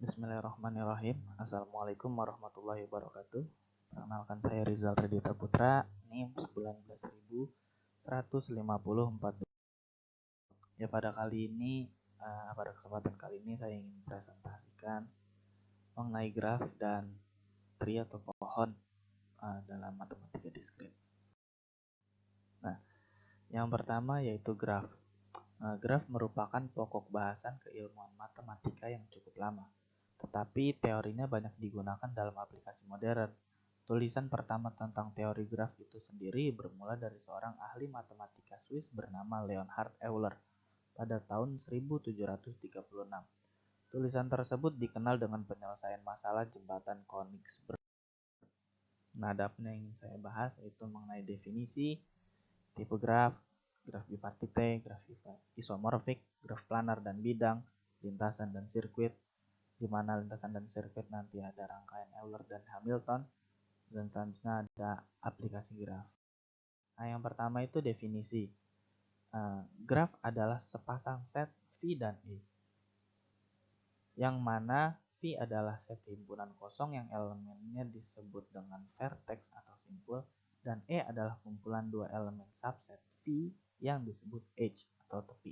Bismillahirrahmanirrahim. Assalamualaikum warahmatullahi wabarakatuh. Perkenalkan, saya Rizal Redita Putra, NIM 19.154. Ya, pada kesempatan kali ini saya ingin presentasikan mengenai graf dan tri atau pohon dalam matematika diskrit. Nah, yang pertama yaitu graf. Graf merupakan pokok bahasan keilmuan matematika yang cukup lama, tetapi teorinya banyak digunakan dalam aplikasi modern. Tulisan pertama tentang teori graf itu sendiri bermula dari seorang ahli matematika Swiss bernama Leonhard Euler pada tahun 1736. Tulisan tersebut dikenal dengan penyelesaian masalah jembatan Königsberg. Nah, adapun yang ingin saya bahas yaitu mengenai definisi, tipe graf, graf bipartite, graf isomorfik, graf planar dan bidang, lintasan dan sirkuit, di mana lintasan dan sirkuit nanti ada rangkaian Euler dan Hamilton, dan selanjutnya ada aplikasi graf. Nah, yang pertama itu definisi. Graf adalah sepasang set V dan E, yang mana V adalah set himpunan kosong yang elemennya disebut dengan vertex atau simpul, dan E adalah kumpulan dua elemen subset V yang disebut edge atau tepi.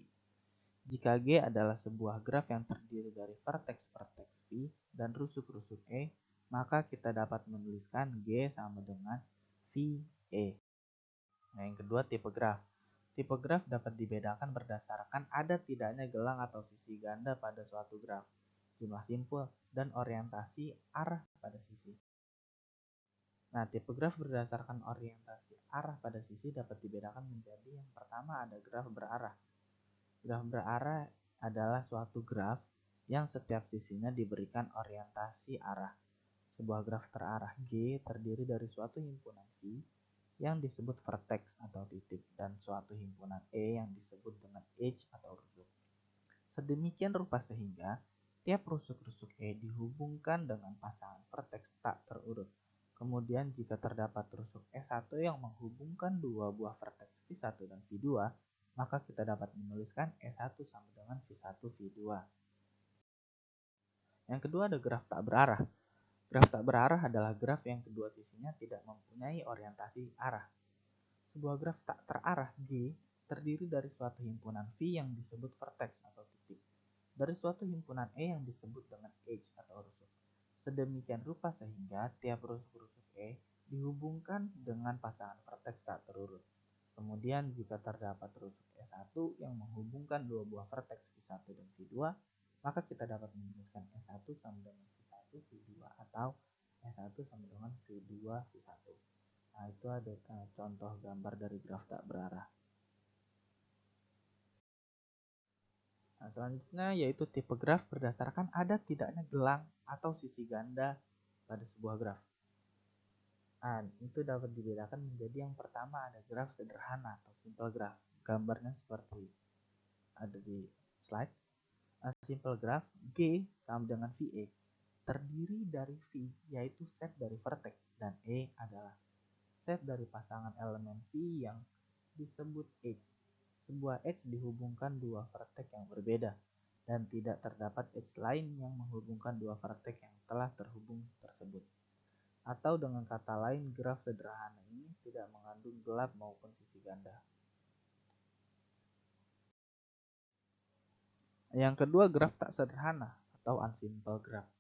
Jika G adalah sebuah graf yang terdiri dari vertex-vertex V dan rusuk-rusuk E, maka kita dapat menuliskan G sama dengan VE. Nah, yang kedua, tipe graf. Tipe graf dapat dibedakan berdasarkan ada tidaknya gelang atau sisi ganda pada suatu graf, jumlah simpul, dan orientasi arah pada sisi. Nah, tipe graf berdasarkan orientasi arah pada sisi dapat dibedakan menjadi yang pertama ada graf berarah. Graf berarah adalah suatu graf yang setiap sisinya diberikan orientasi arah. Sebuah graf terarah G terdiri dari suatu himpunan V yang disebut vertex atau titik dan suatu himpunan E yang disebut dengan edge atau rusuk. Sedemikian rupa sehingga tiap rusuk-rusuk E dihubungkan dengan pasangan vertex tak terurut. Kemudian jika terdapat rusuk E1 yang menghubungkan dua buah vertex V1 dan V2, maka kita dapat menuliskan E1 sama dengan V1 V2. Yang kedua ada graf tak berarah. Graf tak berarah adalah graf yang kedua sisinya tidak mempunyai orientasi arah. Sebuah graf tak terarah G terdiri dari suatu himpunan V yang disebut vertex atau titik, dari suatu himpunan E yang disebut dengan edge atau rusuk. Sedemikian rupa sehingga tiap rusuk-rusuk E dihubungkan dengan pasangan vertex tak terurut. Kemudian jika terdapat rusuk E1 yang menghubungkan dua buah vertex V1 dan V2, maka kita dapat menuliskan E1 sama dengan V1 V2 atau E1 sama dengan V2 V1. Nah, itu ada contoh gambar dari graf tak berarah. Nah, selanjutnya yaitu tipe graf berdasarkan ada tidaknya gelang atau sisi ganda pada sebuah graf. Nah, itu dapat dibedakan menjadi yang pertama ada graf sederhana atau simple graph. Gambarnya seperti ada di slide. Simple graph G sama dengan VE terdiri dari V yaitu set dari vertex dan E adalah set dari pasangan elemen V yang disebut edge. Sebuah edge dihubungkan dua vertex yang berbeda dan tidak terdapat edge lain yang menghubungkan dua vertex yang telah terhubung tersebut. Atau dengan kata lain, graf sederhana ini tidak mengandung gelap maupun sisi ganda. Yang kedua, graf tak sederhana atau unsimple graph.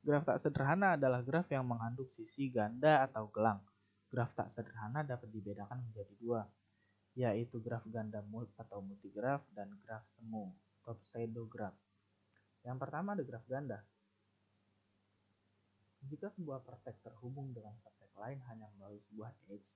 Graf tak sederhana adalah graf yang mengandung sisi ganda atau gelang. Graf tak sederhana dapat dibedakan menjadi dua, yaitu graf ganda atau multigraf dan graf semu atau pseudograph. Yang pertama ada graf ganda. Jika sebuah vertex terhubung dengan vertex lain hanya melalui sebuah edge,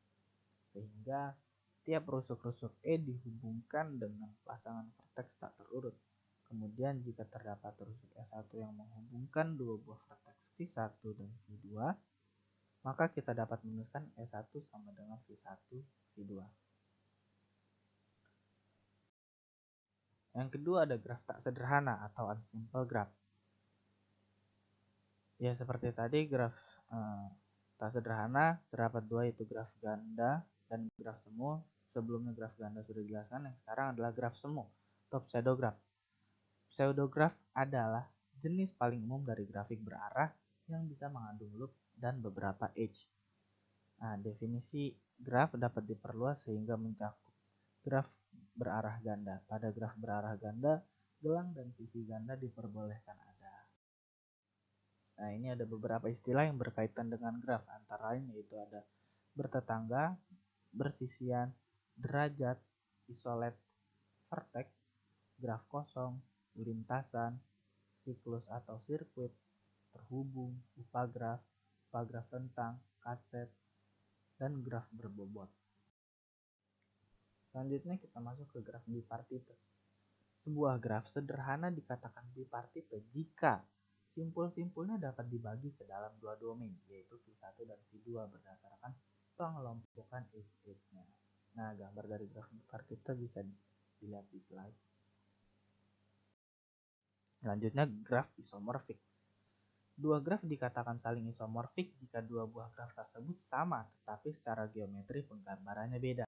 sehingga tiap rusuk-rusuk E dihubungkan dengan pasangan vertex tak terurut. Kemudian jika terdapat rusuk E1 yang menghubungkan dua buah vertex V1 dan V2, maka kita dapat menuliskan E1 sama dengan V1 V2. Yang kedua ada graf tak sederhana atau unsimple graph. Ya, seperti tadi graf tak sederhana terdapat dua, yaitu graf ganda dan graf semu. Sebelumnya graf ganda sudah dijelaskan, yang sekarang adalah graf semu atau pseudograph. Pseudograph adalah jenis paling umum dari grafik berarah yang bisa mengandung loop dan beberapa edge. Nah, definisi graf dapat diperluas sehingga mencakup graf berarah ganda. Pada graf berarah ganda, gelang dan sisi ganda diperbolehkan ada. Nah, ini ada beberapa istilah yang berkaitan dengan graf, antara lain yaitu ada bertetangga, bersisian, derajat, isolat, vertex, graf kosong, lintasan, siklus atau sirkuit, terhubung, upagraf, upagraf tentang, kaset, dan graf berbobot. Selanjutnya kita masuk ke graf bipartite. Sebuah graf sederhana dikatakan bipartite jika simpul-simpulnya dapat dibagi ke dalam dua domain, yaitu V1 dan V2 berdasarkan pengelompokan edge-nya. Nah, gambar dari graf bipartite bisa dilihat di slide. Selanjutnya graf isomorfik. Dua graf dikatakan saling isomorfik jika dua buah graf tersebut sama, tetapi secara geometri penggambarannya beda.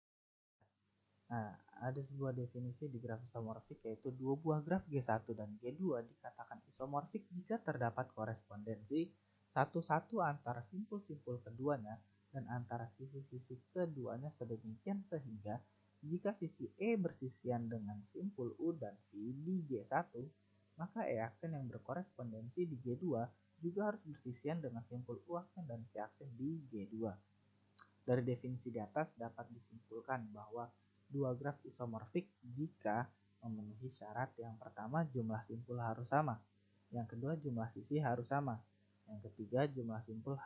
Nah, ada sebuah definisi di graf isomorfik, yaitu dua buah graf G1 dan G2 dikatakan isomorfik jika terdapat korespondensi satu-satu antara simpul-simpul keduanya dan antara sisi-sisi keduanya sedemikian sehingga jika sisi E bersisian dengan simpul U dan V di G1, maka E aksen yang berkorespondensi di G2 juga harus bersisian dengan simpul U aksen dan V aksen di G2. Dari definisi di atas dapat disimpulkan bahwa dua graf isomorfik jika memenuhi syarat yang pertama jumlah simpul harus sama, yang kedua jumlah sisi harus sama, yang ketiga jumlah simpul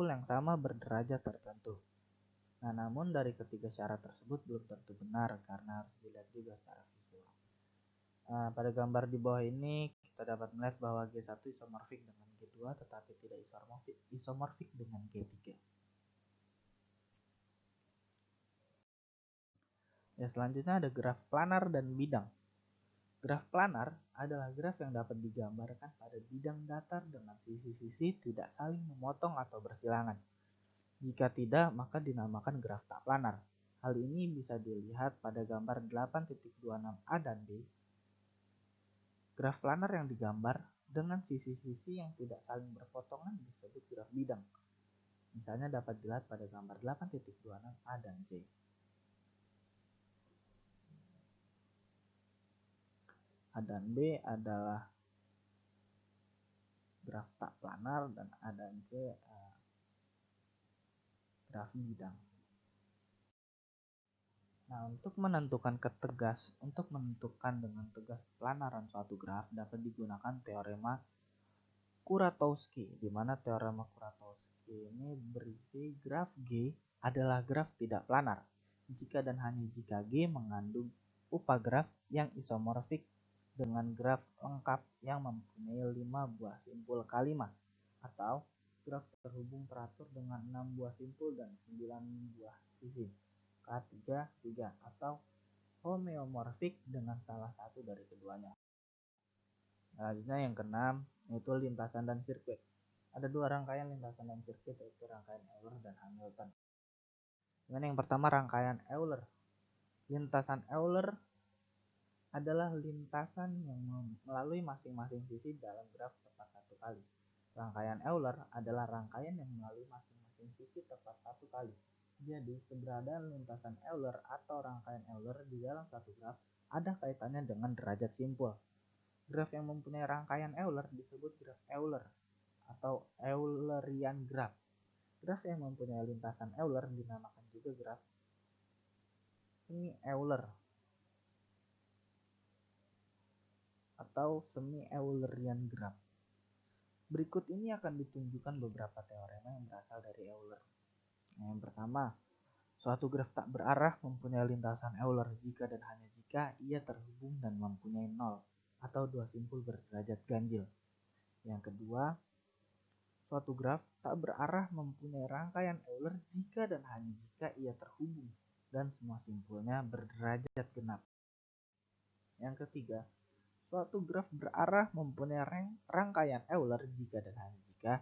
yang sama berderajat tertentu. Nah, namun dari ketiga syarat tersebut belum tentu benar karena harus dilihat juga secara visual. Nah, pada gambar di bawah ini kita dapat melihat bahwa G1 isomorfik dengan G2 tetapi tidak isomorfik dengan G3. Ya, selanjutnya ada graf planar dan bidang. Graf planar adalah graf yang dapat digambarkan pada bidang datar dengan sisi-sisi tidak saling memotong atau bersilangan. Jika tidak, maka dinamakan graf tak planar. Hal ini bisa dilihat pada gambar 8.26a dan B. Graf planar yang digambar dengan sisi-sisi yang tidak saling berpotongan disebut graf bidang. Misalnya dapat dilihat pada gambar 8.26a dan C. A dan B adalah graf tak planar dan A dan C graf bidang. Nah, untuk menentukan dengan tegas pelanaran suatu graf dapat digunakan teorema Kuratowski, di mana teorema Kuratowski ini berisi graf G adalah graf tidak planar jika dan hanya jika G mengandung upagraf yang isomorfik dengan graf lengkap yang mempunyai 5 buah simpul K5 atau graf terhubung teratur dengan 6 buah simpul dan 9 buah sisi K3 3 atau homeomorfik dengan salah satu dari keduanya. Selanjutnya yang keenam yaitu lintasan dan sirkuit. Ada dua rangkaian lintasan dan sirkuit, yaitu rangkaian Euler dan Hamilton. Dengan yang pertama rangkaian Euler. Lintasan Euler adalah lintasan yang melalui masing-masing sisi dalam graf tepat satu kali. Rangkaian Euler adalah rangkaian yang melalui masing-masing sisi tepat satu kali. Jadi, keberadaan lintasan Euler atau rangkaian Euler di dalam satu graf ada kaitannya dengan derajat simpul. Graf yang mempunyai rangkaian Euler disebut graf Euler atau Eulerian graf. Graf yang mempunyai lintasan Euler dinamakan juga graf semi-Euler atau semi-Eulerian graf. Berikut ini akan ditunjukkan beberapa teorema yang berasal dari Euler. Yang pertama, suatu graf tak berarah mempunyai lintasan Euler jika dan hanya jika ia terhubung dan mempunyai nol atau dua simpul berderajat ganjil. Yang kedua, suatu graf tak berarah mempunyai rangkaian Euler jika dan hanya jika ia terhubung dan semua simpulnya berderajat genap. Yang ketiga, suatu graf berarah mempunyai rangkaian Euler jika dan hanya jika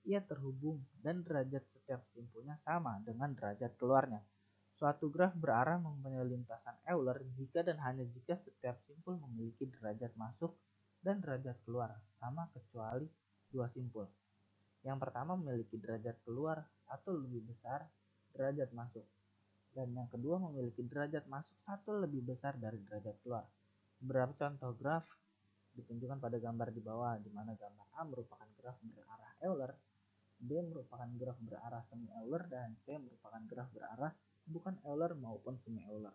ia terhubung dan derajat setiap simpulnya sama dengan derajat keluarnya. Suatu graf berarah mempunyai lintasan Euler jika dan hanya jika setiap simpul memiliki derajat masuk dan derajat keluar sama kecuali dua simpul. Yang pertama memiliki derajat keluar satu lebih besar derajat masuk, dan yang kedua memiliki derajat masuk satu lebih besar dari derajat keluar. Beberapa contoh graf ditunjukkan pada gambar di bawah, di mana gambar A merupakan graf berarah Euler, B merupakan graf berarah semi Euler, dan C merupakan graf berarah bukan Euler maupun semi Euler.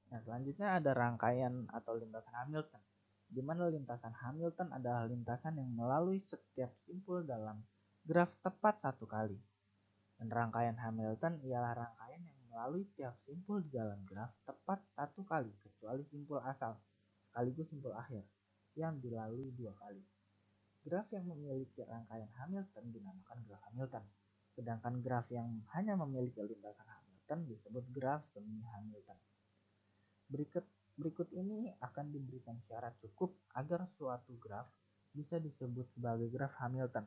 Nah, selanjutnya ada rangkaian atau lintasan Hamilton, di mana lintasan Hamilton adalah lintasan yang melalui setiap simpul dalam graf tepat satu kali. Dan rangkaian Hamilton ialah rangkaian yang melalui tiap simpul di dalam graf tepat satu kali, kecuali simpul asal, sekaligus simpul akhir, yang dilalui dua kali. Graf yang memiliki rangkaian Hamilton dinamakan graf Hamilton, sedangkan graf yang hanya memiliki lintasan Hamilton disebut graf semi Hamilton. Berikut ini akan diberikan syarat cukup agar suatu graf bisa disebut sebagai graf Hamilton,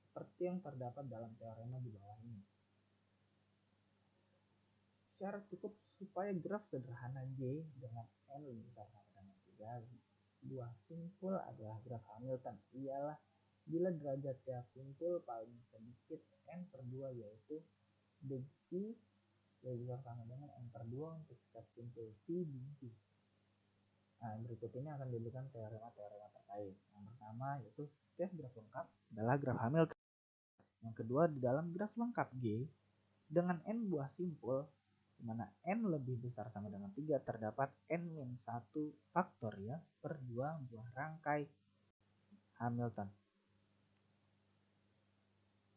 seperti yang terdapat dalam teorema di bawah ini. Syarat cukup supaya graf sederhana G dengan n lebih besar sama dengan 3 buah simpul adalah graf Hamilton ialah bila derajat tiap simpul paling sedikit n per 2, yaitu dg lebih besar sama dengan n per 2 untuk setiap simpul V dg. Nah, berikut ini akan diberikan teorema-teorema terkait. Yang pertama yaitu setiap graf lengkap adalah graf Hamilton. Yang kedua, di dalam graf lengkap G dengan n buah simpul, di mana n lebih besar sama dengan 3, terdapat n-1 faktorial per 2 buah rangkai Hamilton.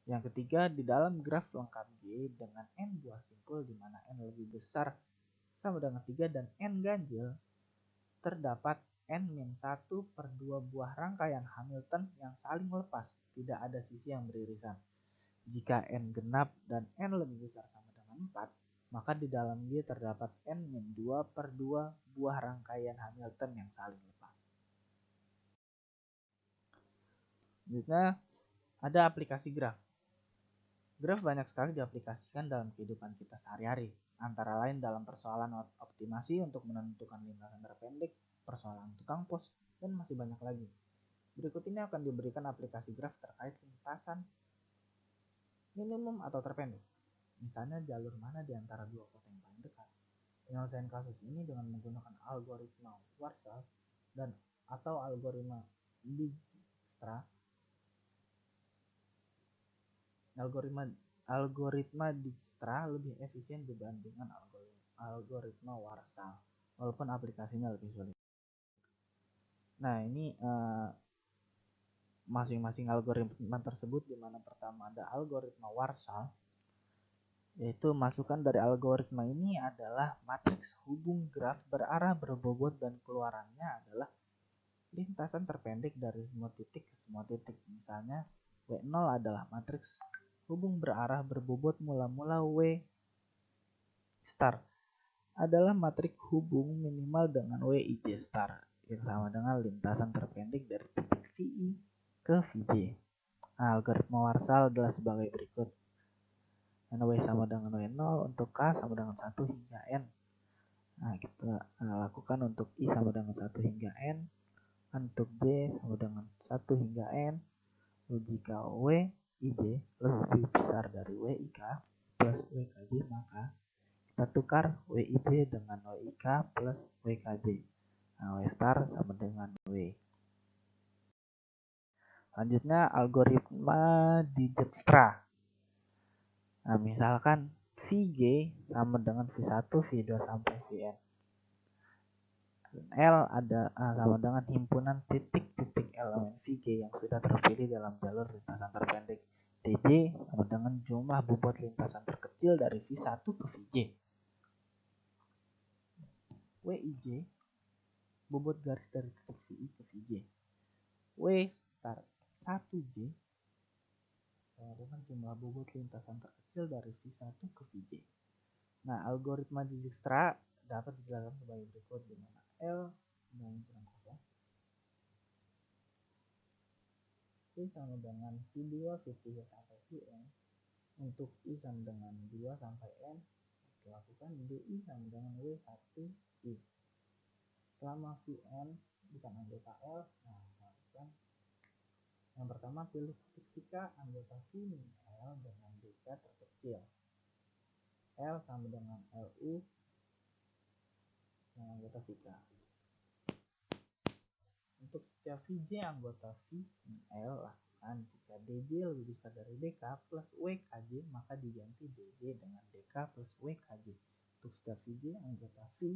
Yang ketiga, di dalam graf lengkap G dengan n buah simpul, di mana n lebih besar sama dengan 3 dan n ganjil, terdapat n-1 per 2 buah rangkaian Hamilton yang saling lepas, tidak ada sisi yang beririsan. Jika n genap dan n lebih besar sama dengan 4, maka di dalam G terdapat n-2 per 2 buah rangkaian Hamilton yang saling lepas. Selanjutnya ada aplikasi graf. Graf banyak sekali diaplikasikan dalam kehidupan kita sehari-hari, antara lain dalam persoalan optimasi untuk menentukan lintasan terpendek, persoalan tukang pos, dan masih banyak lagi. Berikut ini akan diberikan aplikasi graf terkait lintasan minimum atau terpendek. Misalnya jalur mana di antara dua kota yang paling dekat. Penyelesaian kasus ini dengan menggunakan algoritma Warshall dan atau algoritma Dijkstra. Algoritma Dijkstra lebih efisien dibandingkan algoritma Warshall, walaupun aplikasinya lebih sulit. Nah, ini masing-masing algoritma tersebut, di mana pertama ada algoritma Warshall, yaitu masukan dari algoritma ini adalah matriks hubung graf berarah berbobot dan keluarannya adalah lintasan terpendek dari semua titik ke semua titik. Misalnya W0 adalah matriks hubung berarah berbobot mula-mula W star adalah matriks hubung minimal dengan Wij star yang sama dengan lintasan terpendek dari titik Vi ke Vj. Nah, algoritma Warshall adalah sebagai berikut. W sama dengan W0, untuk K sama dengan 1 hingga N. Nah, kita lakukan untuk I sama dengan 1 hingga N, untuk J sama dengan 1 hingga N. Jika Wij lebih besar dari Wik plus Wkj, maka kita tukar Wij dengan Wik plus Wkj. Nah, W star sama dengan W. Selanjutnya algoritma Dijkstra. Nah, misalkan Vg sama dengan V1, V2 sampai Vn. L ada sama dengan himpunan titik-titik elemen Vg yang sudah terpilih dalam jalur lintasan terpendek. Dj sama dengan jumlah bobot lintasan terkecil dari V1 ke Vj. Wij bobot garis dari titik Vi ke Vj. W star 1J dengan jumlah bobot lintasan terkecil dari V1 ke Vj. Nah, algoritma Dijkstra dapat dijelaskan sebagai berikut, di mana L dengan himpunan kosong, I sama dengan V2, V3 sampai Vn, untuk I sama dengan 2 sampai N, lakukan DI sama dengan W1 I. selama Vn bukan anggota L, nah lakukan yang pertama pilih statistika anggota V min L dengan dk terkecil. L sama dengan Lu yang anggota Vk. Untuk setiap Vj anggota V min L, lakukan jika dj lebih besar dari dk plus wkj, maka diganti dj dengan dk plus wkj. Untuk setiap Vj anggota V,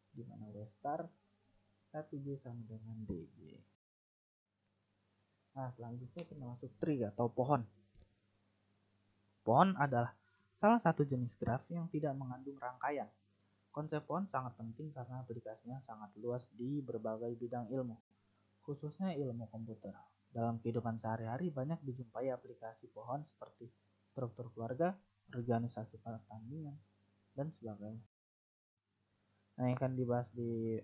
di mana W star K7J sama dengan DJ. Nah, selanjutnya kita masuk tree atau pohon. Pohon adalah salah satu jenis graf yang tidak mengandung rangkaian. Konsep pohon sangat penting karena aplikasinya sangat luas di berbagai bidang ilmu, khususnya ilmu komputer. Dalam kehidupan sehari-hari banyak dijumpai aplikasi pohon seperti struktur keluarga, organisasi pertandingan, dan sebagainya. Nah, yang akan dibahas di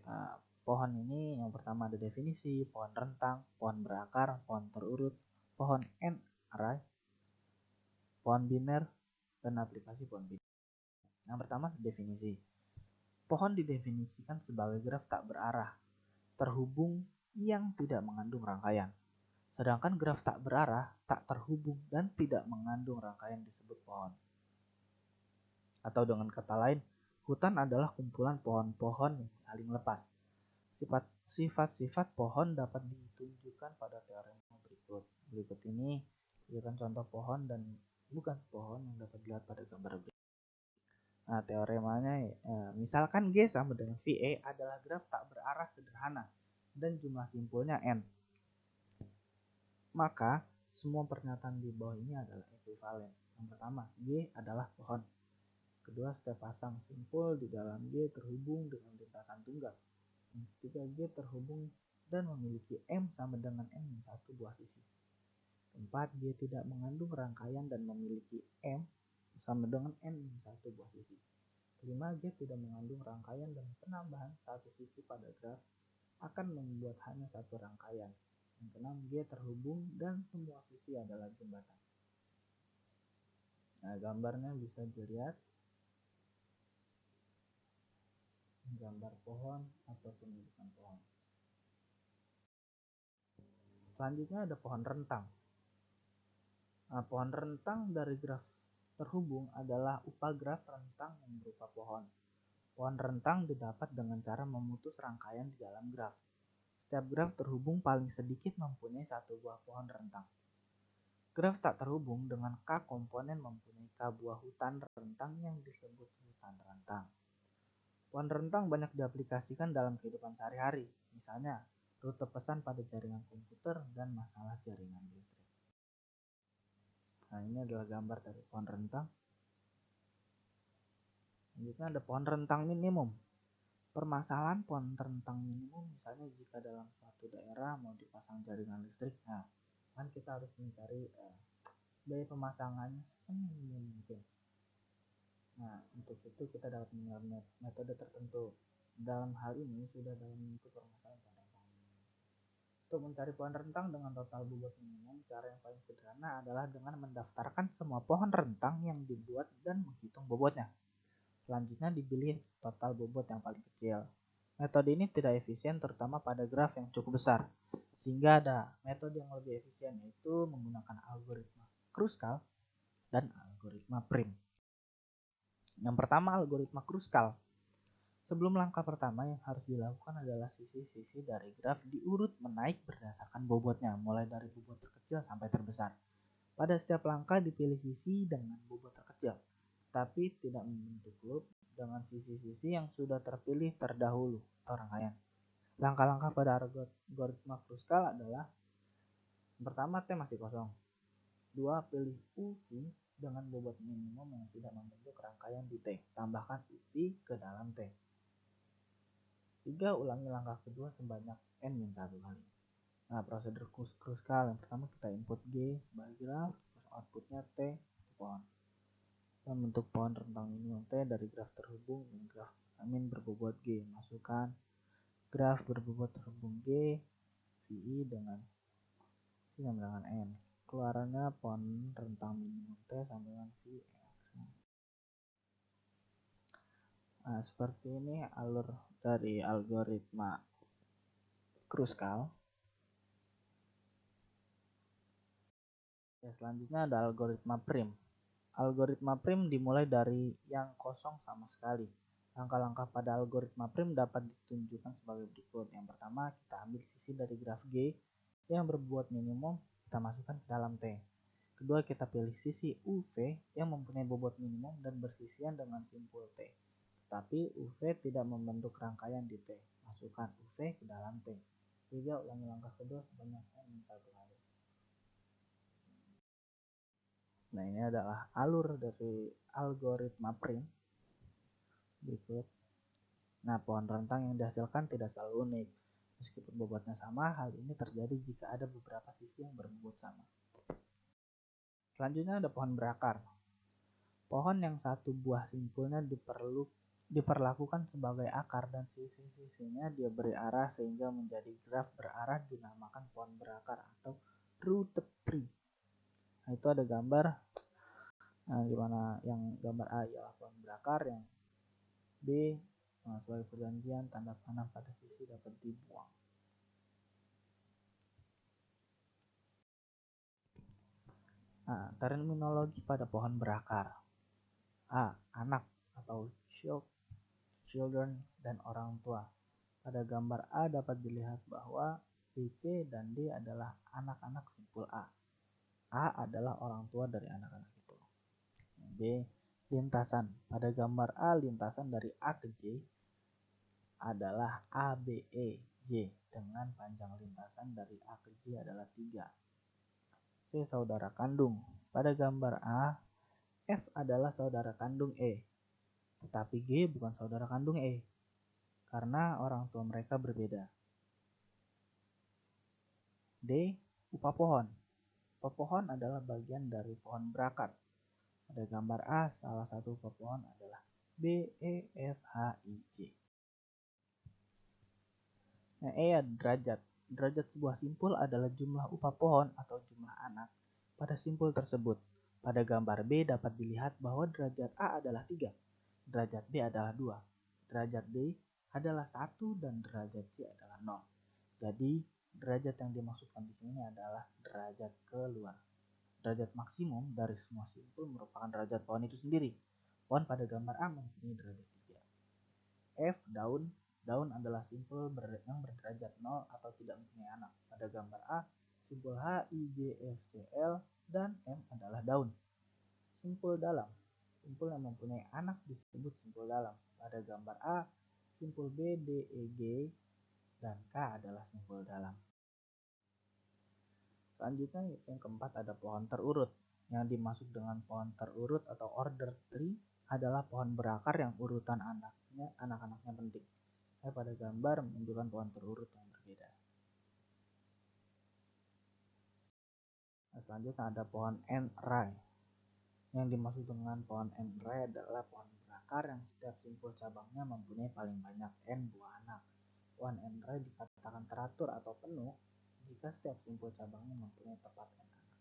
pohon ini, yang pertama ada definisi, pohon rentang, pohon berakar, pohon terurut, pohon n-array, pohon biner, dan aplikasi pohon biner. Yang pertama definisi. Pohon didefinisikan sebagai graf tak berarah, terhubung yang tidak mengandung rangkaian. Sedangkan graf tak berarah, tak terhubung, dan tidak mengandung rangkaian disebut pohon. Atau dengan kata lain, hutan adalah kumpulan pohon-pohon yang saling lepas. Sifat-sifat pohon dapat ditunjukkan pada teorema berikut. Berikut ini berikan contoh pohon dan bukan pohon yang dapat dilihat pada gambar berikut. Nah, teoremanya misalkan G sama dengan VE adalah graf tak berarah sederhana dan jumlah simpulnya N. Maka semua pernyataan di bawah ini adalah ekuivalen. Yang pertama, G adalah pohon. Kedua, setiap pasang simpul di dalam G terhubung dengan lintasan tunggal. Ketiga, G terhubung dan memiliki M sama dengan N-1 buah sisi. Keempat, G tidak mengandung rangkaian dan memiliki M sama dengan N-1 buah sisi. Kelima, G tidak mengandung rangkaian dan penambahan satu sisi pada graf akan membuat hanya satu rangkaian. Yang keenam, G terhubung dan semua sisi adalah jembatan. Nah, gambarnya bisa dilihat. Gambar pohon atau penunjukan pohon. Selanjutnya ada pohon rentang. Nah, pohon rentang dari graf terhubung adalah upagraf rentang yang berupa pohon. Pohon rentang didapat dengan cara memutus rangkaian di dalam graf. Setiap graf terhubung paling sedikit mempunyai satu buah pohon rentang. Graf tak terhubung dengan K komponen mempunyai K buah hutan rentang yang disebut hutan rentang. Pohon rentang banyak diaplikasikan dalam kehidupan sehari-hari, misalnya rute pesan pada jaringan komputer dan masalah jaringan listrik. Nah, ini adalah gambar dari pohon rentang. Selanjutnya ada pohon rentang minimum. Permasalahan pohon rentang minimum misalnya jika dalam suatu daerah mau dipasang jaringan listrik, nah kan kita harus mencari biaya pemasangannya seminim mungkin. Nah, untuk itu kita dapat menggunakan metode tertentu. Dalam hal ini sudah dalam bentuk permasalahan pohon rentang. Untuk mencari pohon rentang dengan total bobot minimum, cara yang paling sederhana adalah dengan mendaftarkan semua pohon rentang yang dibuat dan menghitung bobotnya. Selanjutnya dipilih total bobot yang paling kecil. Metode ini tidak efisien terutama pada graf yang cukup besar. Sehingga ada metode yang lebih efisien, yaitu menggunakan algoritma Kruskal dan algoritma Prim. Yang pertama, algoritma Kruskal. Sebelum langkah pertama yang harus dilakukan adalah sisi-sisi dari graf diurut menaik berdasarkan bobotnya, mulai dari bobot terkecil sampai terbesar. Pada setiap langkah dipilih sisi dengan bobot terkecil, tapi tidak membentuk loop dengan sisi-sisi yang sudah terpilih terdahulu atau rangkaian. Langkah-langkah pada algoritma Kruskal adalah: yang pertama, T masih kosong. 2. Pilih UV dengan bobot minimum yang tidak membentuk rangkaian di T. Tambahkan UV ke dalam T. 3. Ulangi langkah kedua sebanyak N-1 kali. Nah, prosedur Kruskal yang pertama kita input G sebagai graf, terus outputnya T pohon. Dan bentuk pohon rentang minimum T dari graf terhubung dan graf amin berbobot G. Masukkan graf berbobot terhubung G, VI dengan N. Keluarannya pohon rentang minimum T sama dengan VX. Nah, seperti ini alur dari algoritma Kruskal. Ya, selanjutnya ada algoritma prim. Algoritma prim dimulai dari yang kosong sama sekali. Langkah-langkah pada algoritma prim dapat ditunjukkan sebagai berikut. Yang pertama, kita ambil sisi dari graf G yang berbuat minimum, kita masukkan ke dalam T. Kedua, kita pilih sisi UV yang mempunyai bobot minimum dan bersisian dengan simpul T. Tetapi UV tidak membentuk rangkaian di T. Masukkan UV ke dalam T. Tiga, ulangi langkah kedua sebanyak N1 kali. Nah, ini adalah alur dari algoritma prim. Berikut. Nah, pohon rentang yang dihasilkan tidak selalu unik. Meskipun bobotnya sama, hal ini terjadi jika ada beberapa sisi yang berbobot sama. Selanjutnya ada pohon berakar. Pohon yang satu buah simpulnya diperlakukan sebagai akar dan sisi-sisinya dia beri arah sehingga menjadi graf berarah dinamakan pohon berakar atau rooted tree. Nah, itu ada gambar di mana yang gambar A ialah pohon berakar, yang B sebagai perjanjian tanda panah pada sisi dapat dibuang. Nah, terminologi pada pohon berakar. A. Anak atau children dan orang tua. Pada gambar A dapat dilihat bahwa B, C, dan D adalah anak-anak simpul A. A adalah orang tua dari anak-anak itu. B. Lintasan. Pada gambar A, lintasan dari A ke J adalah A, B, E, J dengan panjang lintasan dari A ke J adalah 3. C. Saudara kandung. Pada gambar A, F adalah saudara kandung E, tetapi G bukan saudara kandung E karena orang tua mereka berbeda. D. Upa pohon. Upa pohon adalah bagian dari pohon berakar. Pada gambar A, salah satu upa pohon adalah B, E, F, H, I, J. Nah, E ada derajat. Derajat sebuah simpul adalah jumlah upa pohon atau jumlah anak pada simpul tersebut. Pada gambar B dapat dilihat bahwa derajat A adalah 3, derajat B adalah 2, derajat D adalah 1, dan derajat C adalah 0. Jadi, derajat yang dimaksudkan di sini adalah derajat keluar. Derajat maksimum dari semua simpul merupakan derajat pohon itu sendiri. Pohon pada gambar A mempunyai derajat 3. F. Daun. Daun adalah simpul yang berderajat 0 atau tidak mempunyai anak. Pada gambar A, simpul H, I, J, F, C, L, dan M adalah daun. Simpul dalam. Simpul yang mempunyai anak disebut simpul dalam. Pada gambar A, simpul B, D, E, G, dan K adalah simpul dalam. Selanjutnya yang keempat ada pohon terurut. Yang dimaksud dengan pohon terurut atau order tree adalah pohon berakar yang urutan anak-anaknya penting. Pada gambar menunjukkan pohon terurut yang berbeda. Nah, selanjutnya ada pohon N-Rai. Yang dimaksud dengan pohon N-Rai adalah pohon berakar yang setiap simpul cabangnya mempunyai paling banyak N buah anak. Pohon N-Rai dikatakan teratur atau penuh jika setiap simpul cabangnya mempunyai tepat N anak.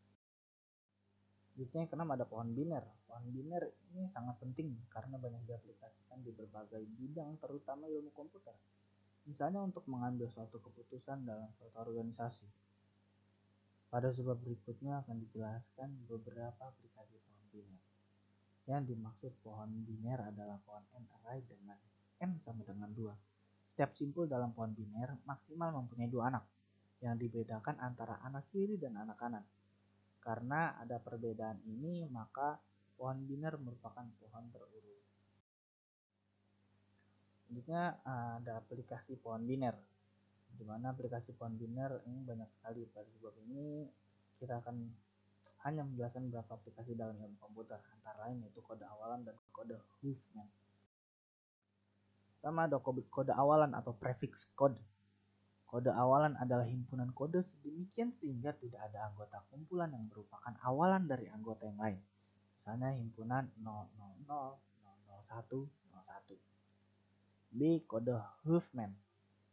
Selanjutnya yang keenam ada pohon biner. Pohon biner ini sangat penting karena banyak diaplikasikan di berbagai bidang terutama ilmu komputer. Misalnya untuk mengambil suatu keputusan dalam suatu organisasi. Pada sebab berikutnya akan dijelaskan beberapa aplikasi pohon biner. Yang dimaksud pohon biner adalah pohon N-Array dengan N sama dengan 2. Setiap simpul dalam pohon biner maksimal mempunyai 2 anak, yang dibedakan antara anak kiri dan anak kanan. Karena ada perbedaan ini, maka pohon biner merupakan pohon terurut. Selanjutnya ada aplikasi pohon biner, di mana aplikasi pohon biner ini banyak sekali. Pada sebab ini kita akan hanya menjelaskan beberapa aplikasi dalam ilmu komputer, antara lain yaitu kode awalan dan kode Huffman. Pertama ada kode awalan atau prefix code. Kode awalan adalah himpunan kode sedemikian sehingga tidak ada anggota kumpulan yang merupakan awalan dari anggota yang lain. Misalnya himpunan 000, 001, 01. B. Kode Huffman.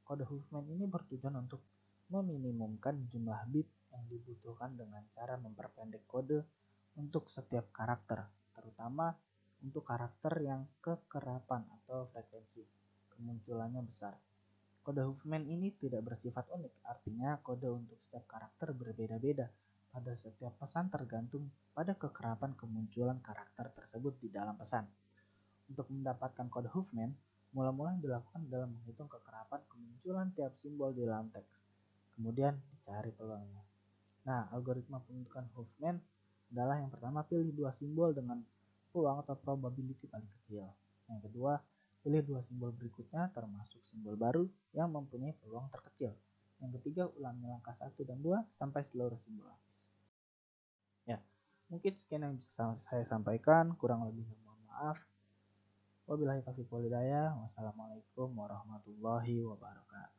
Kode Huffman ini bertujuan untuk meminimumkan jumlah bit yang dibutuhkan dengan cara memperpendek kode untuk setiap karakter, terutama untuk karakter yang kekerapan atau frekuensi kemunculannya besar. Kode Huffman ini tidak bersifat unik, artinya kode untuk setiap karakter berbeda-beda pada setiap pesan tergantung pada kekerapan kemunculan karakter tersebut di dalam pesan. Untuk mendapatkan kode Huffman, mula-mula dilakukan dalam menghitung kekerapan kemunculan tiap simbol di dalam teks. Kemudian dicari peluangnya. Nah, algoritma pembentukan Huffman adalah yang pertama, pilih dua simbol dengan peluang atau probability paling kecil. Yang kedua, pilih dua simbol berikutnya termasuk simbol baru yang mempunyai peluang terkecil. Yang ketiga, ulangi langkah 1 dan 2 sampai seluruh simbol habis. Ya, mungkin sekian yang bisa saya sampaikan, kurang lebihnya mohon maaf. Wabillahi taufiq walhidayah. Wassalamualaikum warahmatullahi wabarakatuh.